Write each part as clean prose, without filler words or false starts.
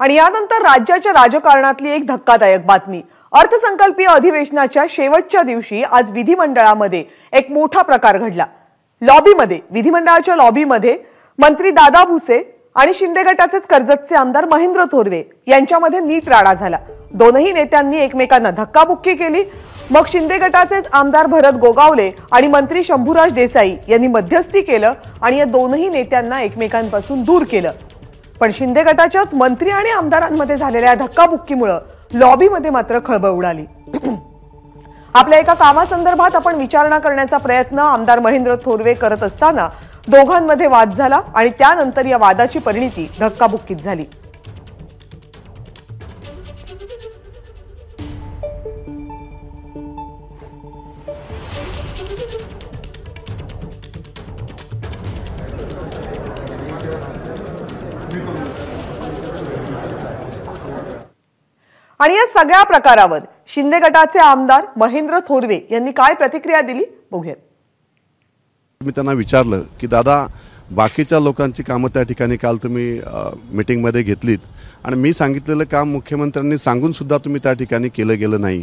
आणि यानंतर राज्याच्या राजकारणातली एक धक्कादायक बातमी। अर्थसंकल्पीय अधिवेशनाच्या शेवटच्या दिवशी आज विधिमंडळामध्ये एक मोठा प्रकार घडला। लॉबीमध्ये विधिमंडळाच्या लॉबीमध्ये मंत्री दादा भुसे आणि शिंदे गटाचेच कर्जतचे आमदार महेंद्र थोरवे यांच्यामध्ये नीट राडा झाला। दोनही नेत्यांनी एकमेकांना धक्काबुक्की केली। मग शिंदे गटाचेच आमदार भरत गोगावले आणि मंत्री शंभूराज देसाई यांनी मध्यस्थी केलं आणि या दोनही नेत्यांना एकमेकांपासून दूर केलं। पण शिंदे गटाच्याच मंत्री आणि आमदारांमध्ये झालेल्या धक्काबुक्कीमुळे लॉबीमध्ये मात्र खळबळ उडाली। आपल्या एका कामासंदर्भात आपण विचारणा करण्याचा प्रयत्न आमदार महेंद्र थोरवे करत असताना दोघांमध्ये वाद झाला आणि त्यानंतर या वादाची परिणती धक्काबुक्कीत झाली। आणि या सगळ्या प्रकारावर शिंदे गटाचे आमदार महेंद्र थोरवे यांनी काय प्रतिक्रिया दिली बघूया। मी त्यांना विचारलं की दादा बाकीच्या लोकांची कामं त्या ठिकाणी काल तुम्ही मीटिंग मध्ये घेतलीत आणि मी सांगितलेलं काम मुख्यमंत्र्यांनी सांगून सुद्धा तुम्ही त्या ठिकाणी केलं गेलं नाही।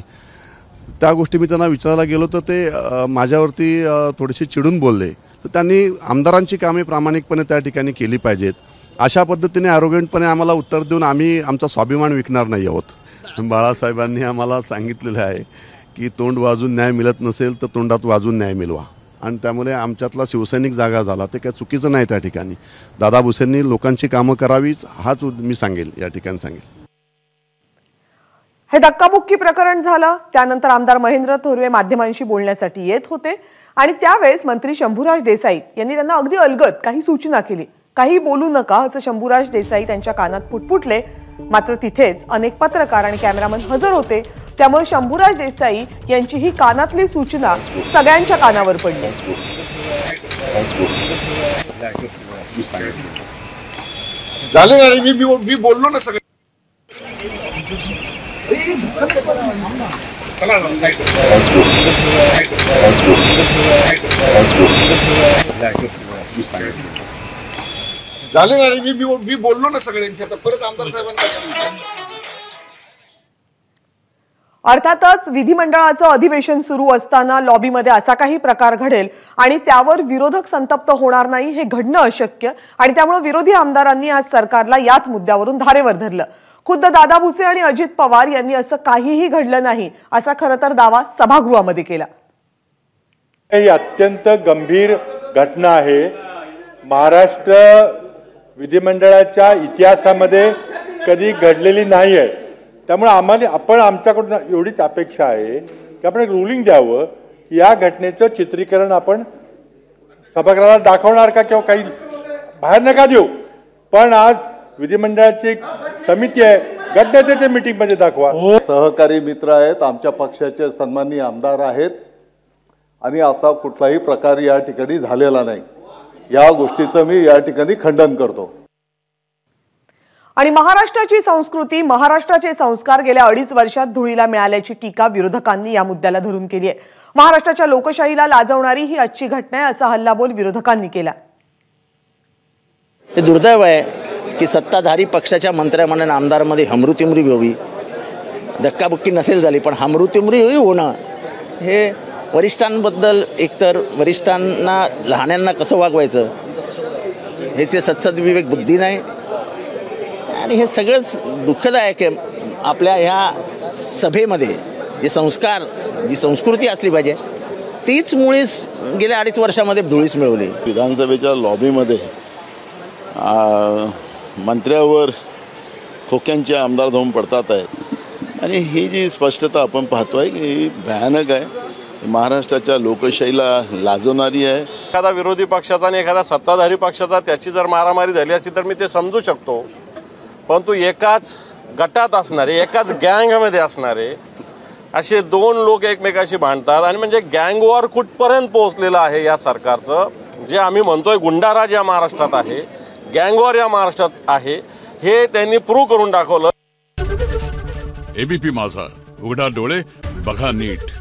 त्या गोष्टी मी त्यांना विचारायला गेलो तर ते माझ्यावरती थोडीशी चिडून बोलले। तर त्यांनी आमदारांची कामे प्रामाणिकपणे त्या ठिकाणी केली पाहिजेत अशा पद्धतीने आरोग्यपणे आम्हाला उत्तर देऊन आम्ही आमचा स्वाभिमान विकणार नाही आहोत। बाळासाहेबांनी आम्हाला सांगितलेलं आहे की तोंड वाजून न्याय मिळत नसेल तर तोंडात वाजून न्याय मिळवा आणि त्यामुळे आमच्यातला शिवसैनिक जागा झाला ते काय चुकीचं नाही। त्या ठिकाणी दादा भुसेंनी लोकांची कामं करावीच हाच मी सांगेल या ठिकाणी सांगेल। हे धक्काबुक्की प्रकरण झालं त्यानंतर आमदार महेंद्र थोरवे माध्यमांशी बोलण्यासाठी येत होते आणि त्यावेळेस मंत्री शंभूराज देसाई यांनी त्यांना अगदी अलगद काही सूचना केली। काही बोलू नका असं शंभूराज देसाई त्यांच्या कानात पुटपुटले। मात्र तिथेच अनेक पत्रकार आणि कॅमेरामन हजर होते त्यामुळे शंभूराज देसाई यांची ही कानातली सूचना सगळ्यांच्या कानावर पडली। मी बोललो ना सगळं झाले ना मी बोललो ना सगळ्यांशी आता परत आमदार साहेबांना। अर्थातच विधिमंडळाचं अधिवेशन सुरू असताना लॉबीमध्ये असा काही प्रकार घडेल आणि त्यावर विरोधक संतप्त होणार नाही हे घडणं अशक्य आणि त्यामुळे विरोधी आमदारांनी आज सरकारला याच मुद्द्यावरून धारेवर धरलं। खुद्द दादा भुसे आणि अजित पवार यांनी असं काहीही घडलं नाही असा खरं तर दावा सभागृहामध्ये केला। ही अत्यंत गंभीर घटना आहे। महाराष्ट्र विधिमंडळाच्या इतिहासामध्ये कधी घडलेली नाही आहे। त्यामुळे आपण आमच्याकडून एवढीच अपेक्षा आहे की आपण एक रुलिंग द्यावं की या घटनेचं चित्रीकरण आपण सभागृहाला दाखवणार का किंवा काही बाहेर नका देऊ पण आज विधिमंडळाची एक समिती आहे घटनेच्या मीटिंगमध्ये दाखवा। सहकारी मित्र आहेत आमच्या पक्षाचे सन्माननीय आमदार आहेत आणि असा कुठलाही प्रकार या ठिकाणी झालेला नाही। या गोष्टीचं मी या ठिकाणी खंडन करतो। आणि महाराष्ट्राची संस्कृती महाराष्ट्राचे संस्कार गेल्या 2.5 वर्षात धुळीला मिळाल्याची टीका विरोधकांनी या मुद्द्याला धरून केली आहे। महाराष्ट्राच्या लोकशाहीला लाजवणारी ही आजची घटना आहे असा हल्लाबोल विरोधकांनी केला। हे दुर्दैव आहे की सत्ताधारी पक्षाच्या मंत्र्यामध्ये आमदारांमध्ये हमृत्युमरी व्हावी। धक्काबुक्की नसेल झाली पण हमृत्युमरी होणं हे वरिष्ठांबद्दल एकतर वरिष्ठांना लहान्यांना कसं वागवायचं ह्याचे सत्सद विवेक बुद्धी नाही आणि हे सगळंच दुःखदायक आहे। आपल्या ह्या सभेमध्ये जे संस्कार जी संस्कृती असली पाहिजे तीच मुळीच गेल्या 2.5 वर्षामध्ये धुळीस मिळवली। विधानसभेच्या लॉबीमध्ये मंत्र्यावर खोक्यांचे आमदार धावून पडतात आहेत आणि ही जी स्पष्टता आपण पाहतोय की ही भयानक आहे। महाराष्ट्राच्या लोकशाहीला लाजवणारी आहे। एखादा विरोधी पक्षाचा आणि एखादा सत्ताधारी पक्षाचा त्याची जर मारामारी झाली असती तर मी ते समजू शकतो परंतु एकाच गटात असणारे एकाच गँगमध्ये असणारे असे दोन लोक एकमेकाशी भांडतात आणि म्हणजे गँग वॉर कुठपर्यंत पोहोचलेलं आहे या सरकारचं जे आम्ही म्हणतोय गुंडाराज या महाराष्ट्रात आहे गँग वॉर या महाराष्ट्रात आहे हे त्यांनी प्रूव्ह करून दाखवलं। एबीपी माझा उघडा डोळे बघा नीट।